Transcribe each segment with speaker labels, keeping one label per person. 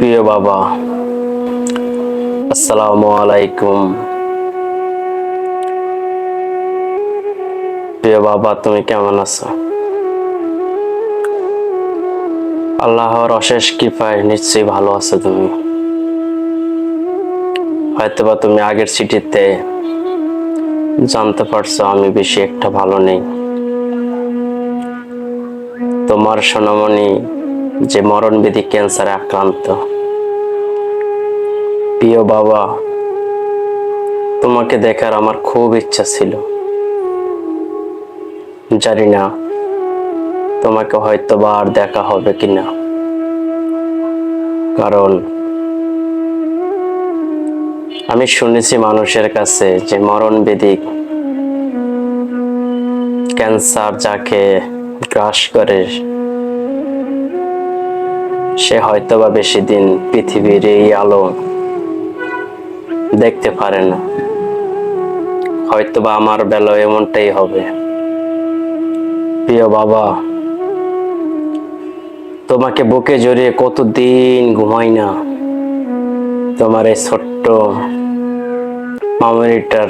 Speaker 1: প্রিয় বাবা, আসসালামু আলাইকুম। প্রিয় বাবা, তুমি কেমন আছো? আল্লাহর অশেষ কৃপায় নিশ্চয়ই ভালো আছো। তুমি হয়তোবা তুমি আগের চিঠিতে জানতে পারছো আমি বেশি একটা ভালো নেই। তোমার সোনামণি যে মরণবেদী ক্যান্সারে আক্রান্ত। প্রিয় বাবা, তোমাকে দেখার আমার খুব ইচ্ছা ছিল। জানি না তোমাকে হয়তোবা আর দেখা হবে কিনা, কারণ আমি শুনেছি মানুষের কাছে যে মরণবেদী ক্যান্সার যাকে গ্রাস করে সে হয়তোবা বেশি দিন পৃথিবীর এই আলো দেখতে পারে না। হয়তোবা আমার বেলাও এমনটাই হবে। প্রিয় বাবা, তোমাকে বুকে জড়িয়ে কতদিন ঘুমাই না। তোমার এই ছোট্ট মামনিটার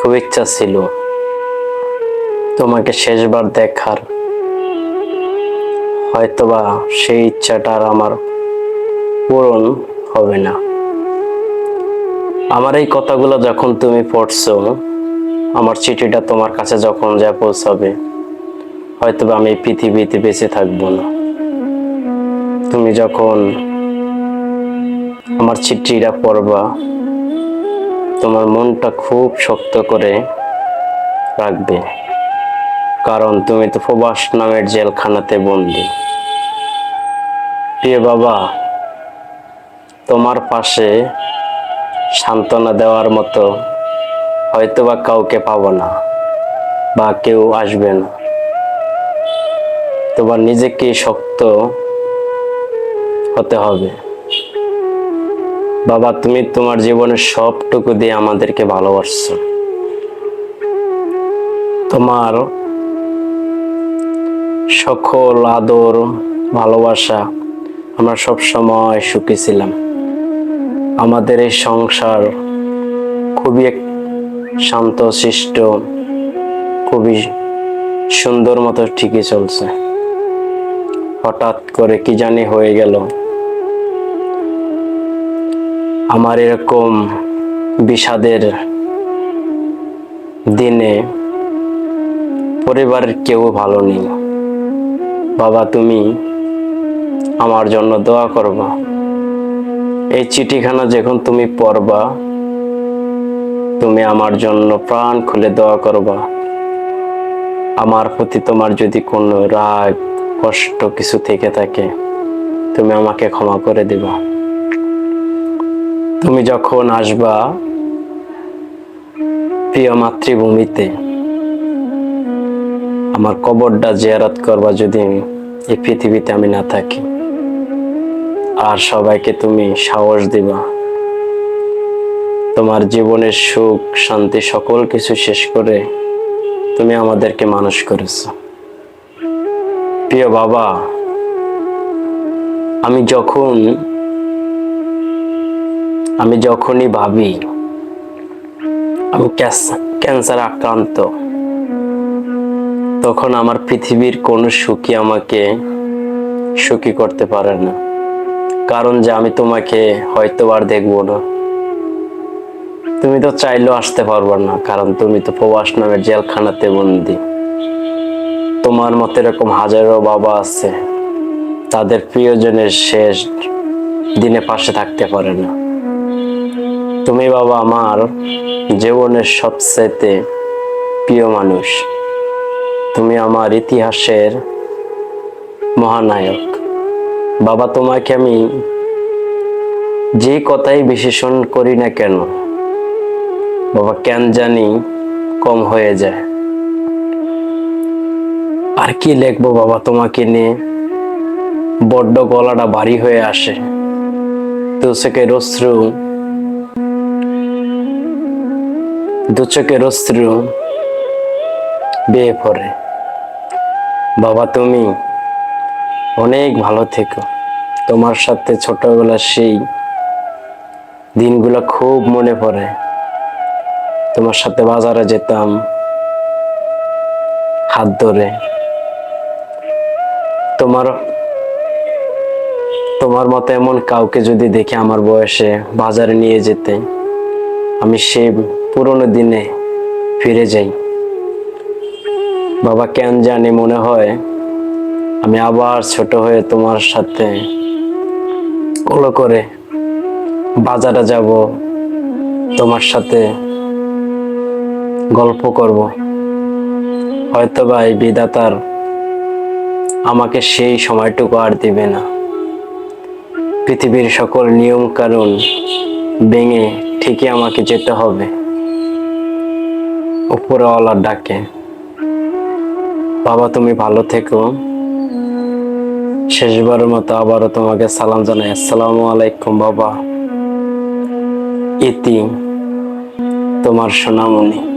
Speaker 1: খুব ইচ্ছা ছিল তোমাকে শেষবার দেখার। হয়তোবা সেই ইচ্ছাটা আর আমার পূরণ হবে না। আমার এই কথাগুলো যখন তুমি পড়ছো, আমার চিঠিটা তোমার কাছে যখন যা পৌঁছাবে, হয়তোবা আমি পৃথিবীতে বেঁচে থাকবো না। তুমি যখন আমার চিঠিটা পড়বা, তোমার মনটা খুব শক্ত করে রাখবে, কারণ তুমি তো প্রবাস নামের জেলখানাতে বন্দী। প্রিয় বাবা, তোমার পাশে সান্ত্বনা দেওয়ার মতো হয়তোবা কাউকে পাবো না বা কেউ আসবে না। তোমার নিজেকে শক্ত হতে হবে। বাবা, তুমি তোমার জীবনের সবটুকু দিয়ে আমাদেরকে ভালোবাসছো। তোমার সকল আদর ভালোবাসা আমরা সব সময় সুখী ছিলাম। আমাদের এই সংসার খুবই শান্ত শিষ্ট, খুবই সুন্দর মতো ঠিকই চলছে। হঠাৎ করে কি জানি হয়ে গেল। আমার এরকম বিষাদের দিনে পরিবারের কেউ ভালো নেই। বাবা, তুমি আমার জন্য দোয়া করবা। এই চিঠিখানা যখন তুমি পড়বা, তুমি আমার জন্য প্রাণ খুলে দোয়া করবা। আমার প্রতি তোমার যদি কোনো রাগ কষ্ট কিছু থেকে থাকে, তুমি আমাকে ক্ষমা করে দিবা। তুমি যখন আসবা প্রিয় মাতৃভূমিতে, আমার কবরটা জিয়ারত করবা যদি এই পৃথিবীতে আমি না থাকি। আর সবাইকে তুমি সাহস দিবা। তোমার জীবনের সুখ শান্তি সকল কিছু শেষ করে তুমি আমাদেরকে মানুষ করেছো। প্রিয় বাবা, আমি যখনই ভাবি আমি ক্যান্সার আক্রান্ত, তখন আমার পৃথিবীর কোনো সুখী আমাকে সুখী করতে পারে না। কারণ যে আমি তোমাকে হয়তো আর দেখবো না। তুমি তো চাইলেও আসতে পারবে না, কারণ তুমি তো প্রবাস নামের জেলখানাতে বন্দী। তোমার মতো এরকম হাজারো বাবা আছে, তাদের প্রিয়জনের শেষ দিনে পাশে থাকতে পারে না। তুমি বাবা আমার জীবনের সবচেয়ে প্রিয় মানুষ। তুমি আমার ইতিহাসের মহানায়ক। বাবা, তোমাকে আমি যে কথাই বিশেষণ করি না কেন, বাবা কেন জানি কম হয়ে যায়। আর কি লিখবো বাবা তোমাকে নিয়ে, বড্ড গলাটা ভারী হয়ে আসে। দু চোখের অশ্রু বেয়ে পড়ে। বাবা, তুমি অনেক ভালো থেকো। তোমার সাথে ছোটবেলার সেই দিনগুলো খুব মনে পড়ে। তোমার সাথে বাজারে যেতাম হাত ধরে। তোমার তোমার মতো এমন কাউকে যদি দেখে আমার বয়সে বাজারে নিয়ে যেতে, আমি সেই পুরোনো দিনে ফিরে যাই। বাবা, কেন জানি মনে হয় আমি আবার ছোট হয়ে তোমার সাথে ওলো করে বাজারে যাব, তোমার সাথে গল্প করব। হয়তো বা এই বিধাতার আমাকে সেই সময়টুকু আর দিবে না। পৃথিবীর সকল নিয়ম কানুন ভেঙে ঠিকই আমাকে যেতে হবে উপরওয়ালার ডাকে। বাবা, তুমি ভালো থেকো। শেষবারের মতো আবারও তোমাকে সালাম জানাই। আসসালামু আলাইকুম বাবা। ইতি, তোমার সোনামণি।